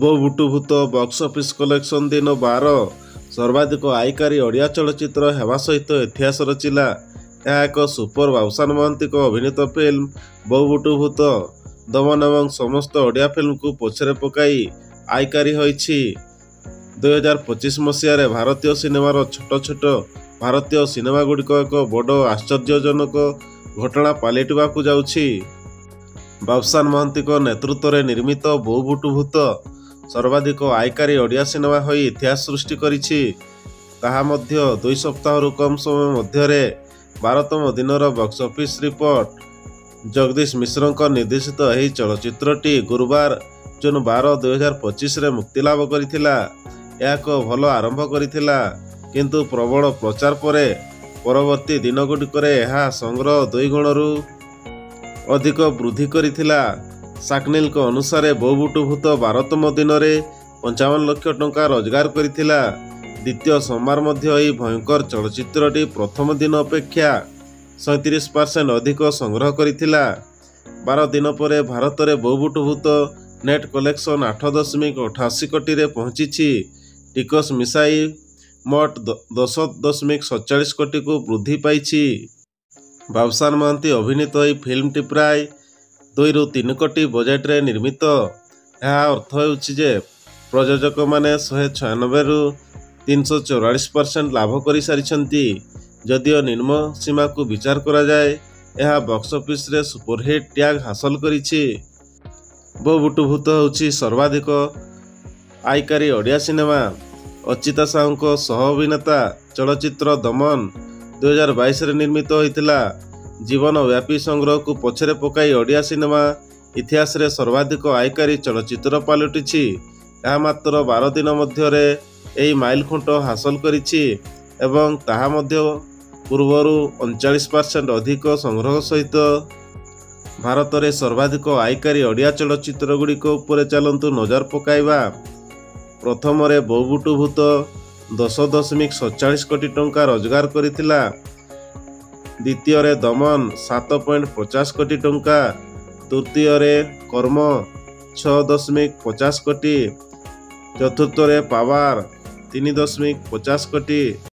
ବୋ ବୁଟୁ ଭୂତ box office collection ଦିନ 12 ସର୍ବାଧିକ ଆୟକାରୀ ଓଡ଼ିଆ ଚଳଚ୍ଚିତ୍ର ହେବା ସହିତ ଇତିହାସ ରଚିଲା। ଏହା ଏକ ସୁପର ବାବୁସାନ ମହାନ୍ତିଙ୍କ ଅଭିନୀତ ଫିଲ୍ମ ବୋ ବୁଟୁ ଭୂତ ଦମନ ଏବଂ ସମସ୍ତ ଓଡ଼ିଆ ଫିଲ୍ମକୁ ପଛରେ ପକାଇ ଆୟକାରୀ ହୋଇଛି। 2025 ମସିହାରେ ଭାରତୀୟ ସିନେମାର ଛୋଟ ଛୋଟ ଭାରତୀୟ ସିନେମାଗୁଡ଼ିକ ଏକ ବଡ଼ ଆଶ୍ଚର୍ଯ୍ୟଜନକ ଘଟଣା ପାଲଟିବାକୁ ଯାଉଛି। ବାବୁସାନ ମହାନ୍ତିଙ୍କ ନେତୃତ୍ୱରେ ନିର୍ମିତ ବୋ ବୁଟୁ ଭୂତ ସର୍ବାଧିକ ଆୟକାରୀ ଓଡ଼ିଆ ସିନେମା ହୋଇ ଇତିହାସ ସୃଷ୍ଟି କରିଛି। ତାହା ମଧ୍ୟ 2 ସପ୍ତାହରୁ କମ୍ ସମୟ ମଧ୍ୟରେ 12ତମ ଦିନର ବକ୍ସ ଅଫିସ୍ ରିପୋର୍ଟ। ଜଗଦୀଶ ମିଶ୍ରଙ୍କ ନିର୍ଦ୍ଦେଶିତ ଏହି ଚଳଚ୍ଚିତ୍ରଟି ଗୁରୁବାର ଜୁନ୍ 12, 2025ରେ ମୁକ୍ତିଲାଭ କରିଥିଲା। ଏହା ଏକ ଭଲ ଆରମ୍ଭ କରିଥିଲା, କିନ୍ତୁ ପ୍ରବଳ ପ୍ରଚାର ପରେ ପରବର୍ତ୍ତୀ ଦିନଗୁଡ଼ିକରେ ଏହା ସଂଗ୍ରହ 2 ଗୁଣରୁ ଅଧିକ ବୃଦ୍ଧି କରିଥିଲା। ସାକ୍ନିଲଙ୍କ ଅନୁସାରେ ବୋ ବୁଟୁ ଭୂତ 12ତମ ଦିନରେ 55 ଲକ୍ଷ ଟଙ୍କା ରୋଜଗାର କରିଥିଲା। ଦ୍ୱିତୀୟ ସୋମବାର ମଧ୍ୟ ଏହି ଭୟଙ୍କର ଚଳଚ୍ଚିତ୍ରଟି ପ୍ରଥମ ଦିନ ଅପେକ୍ଷା 37% ଅଧିକ ସଂଗ୍ରହ କରିଥିଲା। 12 ଦିନ ପରେ ଭାରତରେ ବୋ ବୁଟୁ ଭୂତ ନେଟ୍ କଲେକ୍ସନ 8.88 କୋଟିରେ ପହଞ୍ଚିଛି। ଟିକସ ମିଶାଇ ମୋଟ 10.47 କୋଟିକୁ ବୃଦ୍ଧି ପାଇଛି। ବାବୁସାନ ମହାନ୍ତି ଅଭିନୀତ ଏହି ଫିଲ୍ମଟି ପ୍ରାୟ 2ରୁ 3 କୋଟି ବଜେଟ୍ରେ ନିର୍ମିତ। ଏହା ଅର୍ଥ ହେଉଛି ଯେ ପ୍ରଯୋଜକମାନେ 196ରୁ 344% ଲାଭ କରିସାରିଛନ୍ତି। ଯଦିଓ ନିମ୍ନ ସୀମାକୁ ବିଚାର କରାଯାଏ, ଏହା ବକ୍ସ ଅଫିସରେ ସୁପରହିଟ୍ ଟ୍ୟାଗ୍ ହାସଲ କରିଛି। ବୋ ବୁଟୁ ଭୂତ ହେଉଛି ସର୍ବାଧିକ ଆୟକାରୀ ଓଡ଼ିଆ ସିନେମା। ଅଚ୍ୟୁତା ସାହୁଙ୍କ ସହ ଅଭିନେତା ଚଳଚ୍ଚିତ୍ର ଦମନ 2022ରେ ନିର୍ମିତ ହୋଇଥିଲା। ଜୀବନବ୍ୟାପୀ ସଂଗ୍ରହକୁ ପଛରେ ପକାଇ ଓଡ଼ିଆ ସିନେମା ଇତିହାସରେ ସର୍ବାଧିକ ଆୟକାରୀ ଚଳଚ୍ଚିତ୍ର ପାଲଟିଛି। ଏହା ମାତ୍ର 12 ଦିନ ମଧ୍ୟରେ ଏହି ମାଇଲଖୁଣ୍ଟ ହାସଲ କରିଛି ଏବଂ ତାହା ମଧ୍ୟ ପୂର୍ବରୁ 39% ଅଧିକ ସଂଗ୍ରହ ସହିତ। ଭାରତରେ ସର୍ବାଧିକ ଆୟକାରୀ ଓଡ଼ିଆ ଚଳଚ୍ଚିତ୍ରଗୁଡ଼ିକ ଉପରେ ଚାଲନ୍ତୁ ନଜର ପକାଇବା। ପ୍ରଥମରେ ବୋ ବୁଟୁ ଭୂତ 10.47 କୋଟି ଟଙ୍କା ରୋଜଗାର କରିଥିଲା। ଦ୍ୱିତୀୟରେ ଦମନ 7.50 କୋଟି ଟଙ୍କା। ତୃତୀୟରେ କର୍ମ 6.50 କୋଟି। ଚତୁର୍ଥରେ ପାୱାର 3.50 କୋଟି।